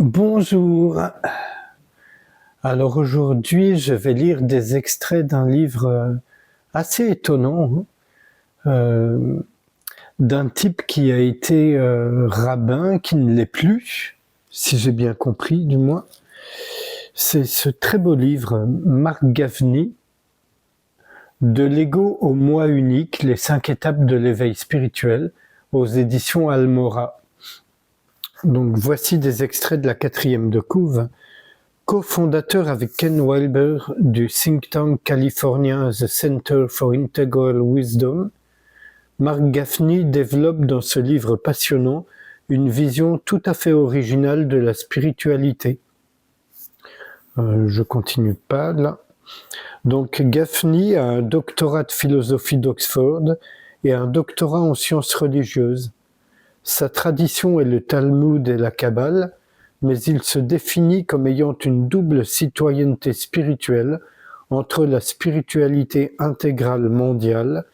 Bonjour. Alors aujourd'hui, je vais lire des extraits d'un livre assez étonnant, d'un type qui a été rabbin, qui ne l'est plus, si j'ai bien compris du moins. C'est ce très beau livre, Marc Gavny, De l'ego au moi unique, les 5 étapes de l'éveil spirituel, aux éditions Almora. Donc voici des extraits de la 4e de couve. Co-fondateur avec Ken Wilber du think tank californien The Center for Integral Wisdom, Marc Gavny développe dans ce livre passionnant une vision tout à fait originale de la spiritualité. Je continue pas là. Donc Gavny a un doctorat de philosophie d'Oxford et un doctorat en sciences religieuses. Sa tradition est le Talmud et la Kabbale, mais il se définit comme ayant une double citoyenneté spirituelle entre la spiritualité intégrale mondiale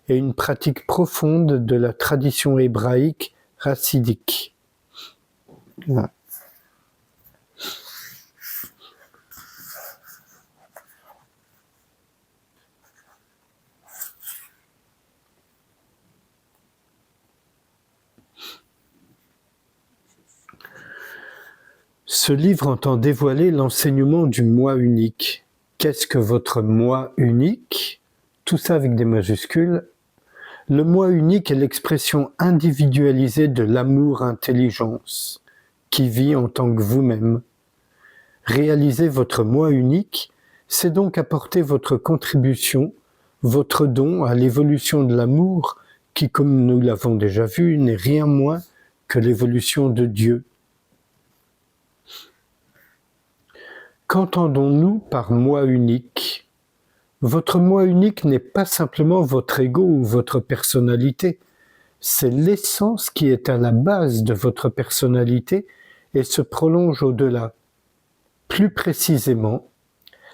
et une pratique profonde de la tradition hébraïque chassidique. Voilà. Ce livre entend dévoiler l'enseignement du moi unique. Qu'est-ce que votre moi unique? Tout ça avec des majuscules. Le moi unique est l'expression individualisée de l'amour-intelligence, qui vit en tant que vous-même. Réaliser votre moi unique, c'est donc apporter votre contribution, votre don à l'évolution de l'amour, qui, comme nous l'avons déjà vu, n'est rien moins que l'évolution de Dieu. Qu'entendons-nous par moi unique? Votre moi unique n'est pas simplement votre ego ou votre personnalité, c'est l'essence qui est à la base de votre personnalité et se prolonge au-delà. Plus précisément,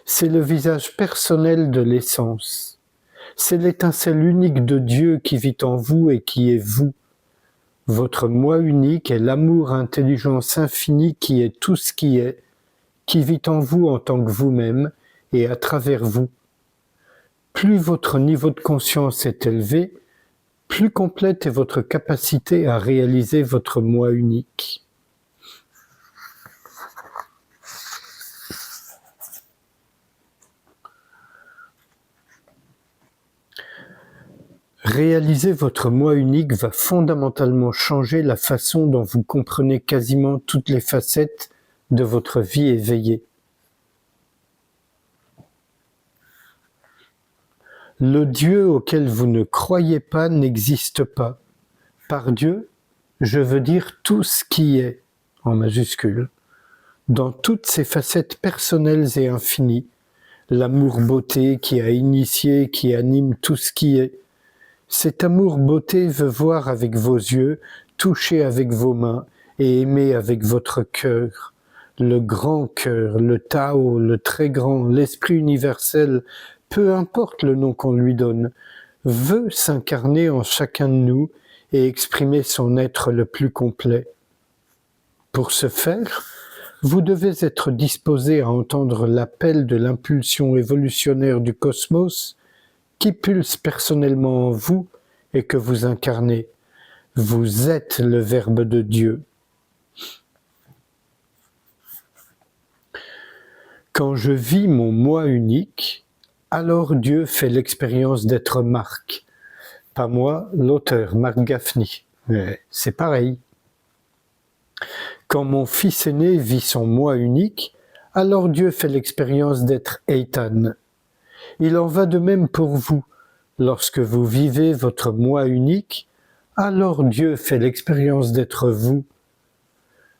c'est le visage personnel de l'essence. C'est l'étincelle unique de Dieu qui vit en vous et qui est vous. Votre moi unique est l'amour intelligence infinie qui est tout ce qui vit en vous en tant que vous-même et à travers vous. Plus votre niveau de conscience est élevé, plus complète est votre capacité à réaliser votre moi unique. Réaliser votre moi unique va fondamentalement changer la façon dont vous comprenez quasiment toutes les facettes de votre vie éveillée. Le Dieu auquel vous ne croyez pas n'existe pas. Par Dieu, je veux dire tout ce qui est, en majuscule, dans toutes ses facettes personnelles et infinies, l'amour-beauté qui a initié, qui anime tout ce qui est. Cet amour-beauté veut voir avec vos yeux, toucher avec vos mains et aimer avec votre cœur. Le grand cœur, le Tao, le très grand, l'esprit universel, peu importe le nom qu'on lui donne, veut s'incarner en chacun de nous et exprimer son être le plus complet. Pour ce faire, vous devez être disposé à entendre l'appel de l'impulsion évolutionnaire du cosmos qui pulse personnellement en vous et que vous incarnez. Vous êtes le Verbe de Dieu. Quand je vis mon moi unique, alors Dieu fait l'expérience d'être Marc. Pas moi, l'auteur, Marc Gavny. Mais c'est pareil. Quand mon fils aîné vit son moi unique, alors Dieu fait l'expérience d'être Eitan. Il en va de même pour vous. Lorsque vous vivez votre moi unique, alors Dieu fait l'expérience d'être vous.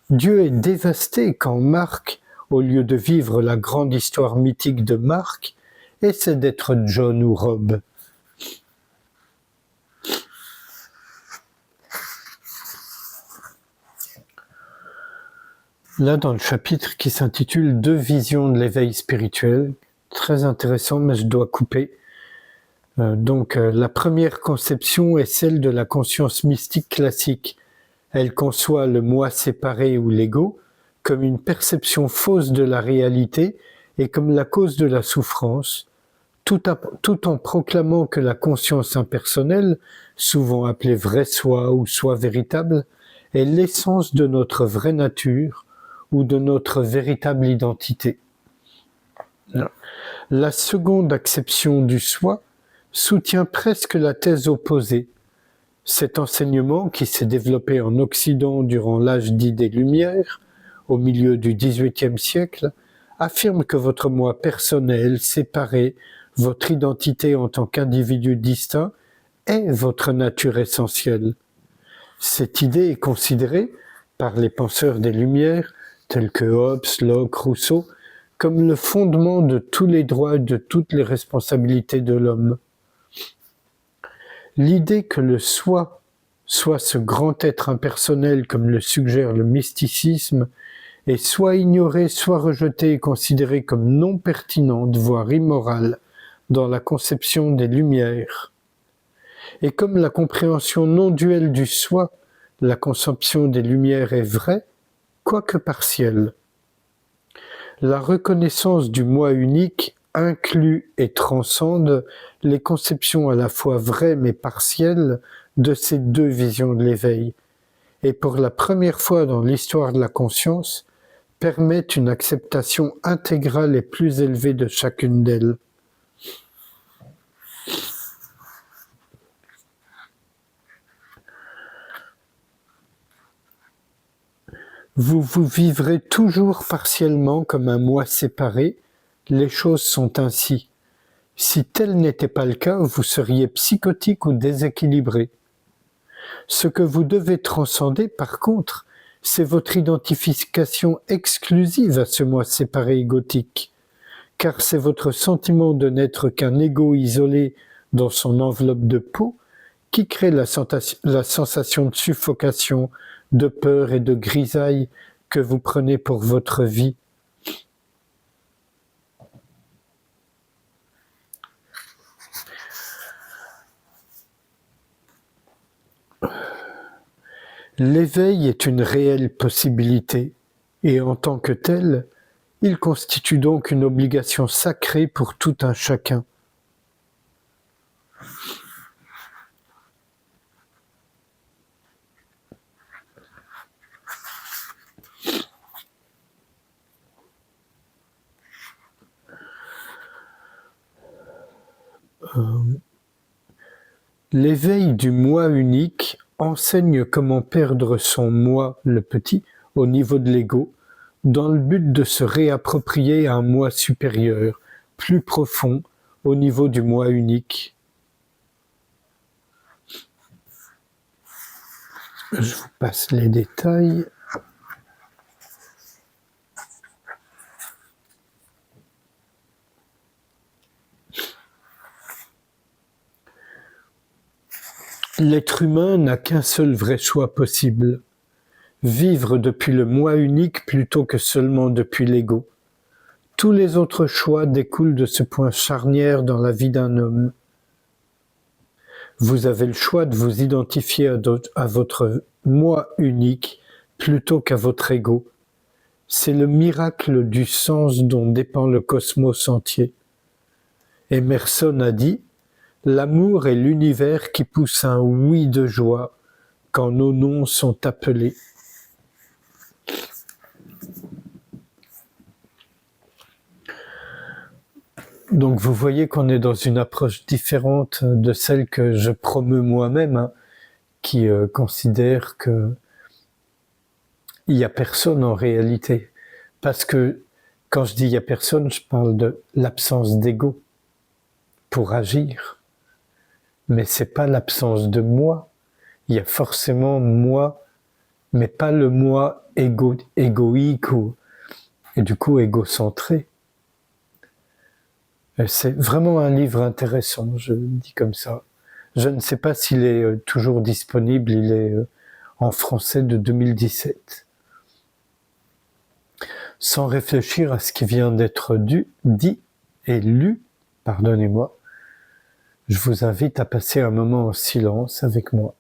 Dieu est dévasté quand Marc, au lieu de vivre la grande histoire mythique de Marc, essaie d'être John ou Rob. Là, dans le chapitre qui s'intitule « Deux visions de l'éveil spirituel », très intéressant, mais je dois couper. La première conception est celle de la conscience mystique classique. Elle conçoit le moi séparé ou l'ego comme une perception fausse de la réalité et comme la cause de la souffrance, tout en proclamant que la conscience impersonnelle, souvent appelée vrai soi ou soi véritable, est l'essence de notre vraie nature ou de notre véritable identité. La seconde acception du soi soutient presque la thèse opposée. Cet enseignement, qui s'est développé en Occident durant l'âge dit des Lumières, au milieu du XVIIIe siècle, affirme que votre moi personnel, séparé, votre identité en tant qu'individu distinct, est votre nature essentielle. Cette idée est considérée, par les penseurs des Lumières, tels que Hobbes, Locke, Rousseau, comme le fondement de tous les droits et de toutes les responsabilités de l'homme. L'idée que le soi soit ce grand être impersonnel comme le suggère le mysticisme est soit ignorée, soit rejetée et considérée comme non pertinente, voire immorale, dans la conception des Lumières. Et comme la compréhension non duelle du soi, la conception des Lumières est vraie, quoique partielle. La reconnaissance du moi unique inclut et transcende les conceptions à la fois vraies mais partielles de ces deux visions de l'éveil, et pour la première fois dans l'histoire de la conscience, permet une acceptation intégrale et plus élevée de chacune d'elles. Vous vous vivrez toujours partiellement comme un moi séparé, les choses sont ainsi. Si tel n'était pas le cas, vous seriez psychotique ou déséquilibré. Ce que vous devez transcender, par contre, c'est votre identification exclusive à ce moi séparé égotique, car c'est votre sentiment de n'être qu'un ego isolé dans son enveloppe de peau qui crée la sensation de suffocation, de peur et de grisaille que vous prenez pour votre vie. L'éveil est une réelle possibilité, et en tant que tel, il constitue donc une obligation sacrée pour tout un chacun. L'éveil du moi unique enseigne comment perdre son moi, le petit, au niveau de l'ego, dans le but de se réapproprier un moi supérieur, plus profond, au niveau du moi unique. Je vous passe les détails. L'être humain n'a qu'un seul vrai choix possible. Vivre depuis le moi unique plutôt que seulement depuis l'ego. Tous les autres choix découlent de ce point charnière dans la vie d'un homme. Vous avez le choix de vous identifier à votre moi unique plutôt qu'à votre ego. C'est le miracle du sens dont dépend le cosmos entier. Emerson a dit « L'amour est l'univers qui pousse un oui de joie quand nos noms sont appelés. » Donc vous voyez qu'on est dans une approche différente de celle que je promeus moi-même, qui considère que il n'y a personne en réalité. Parce que quand je dis il n'y a personne, je parle de l'absence d'ego pour agir. Mais c'est pas l'absence de moi. Il y a forcément moi, mais pas le moi égoïque et du coup égocentré. C'est vraiment un livre intéressant, je le dis comme ça. Je ne sais pas s'il est toujours disponible, il est en français de 2017. Sans réfléchir à ce qui vient d'être dit et lu, pardonnez-moi, je vous invite à passer un moment en silence avec moi,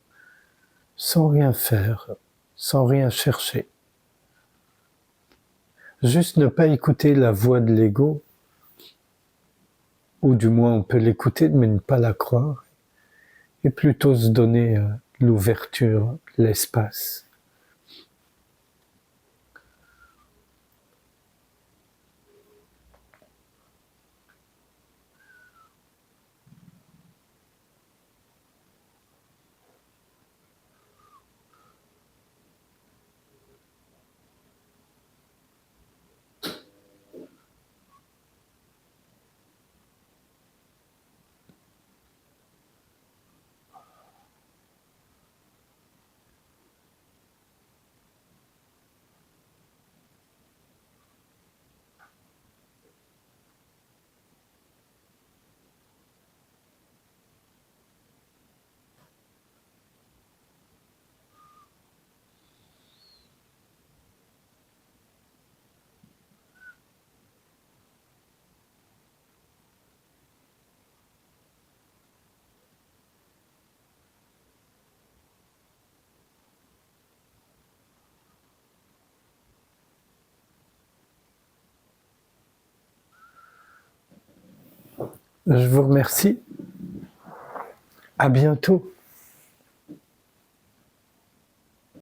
sans rien faire, sans rien chercher. Juste ne pas écouter la voix de l'ego, ou du moins on peut l'écouter mais ne pas la croire, et plutôt se donner l'ouverture, l'espace. Je vous remercie. À bientôt.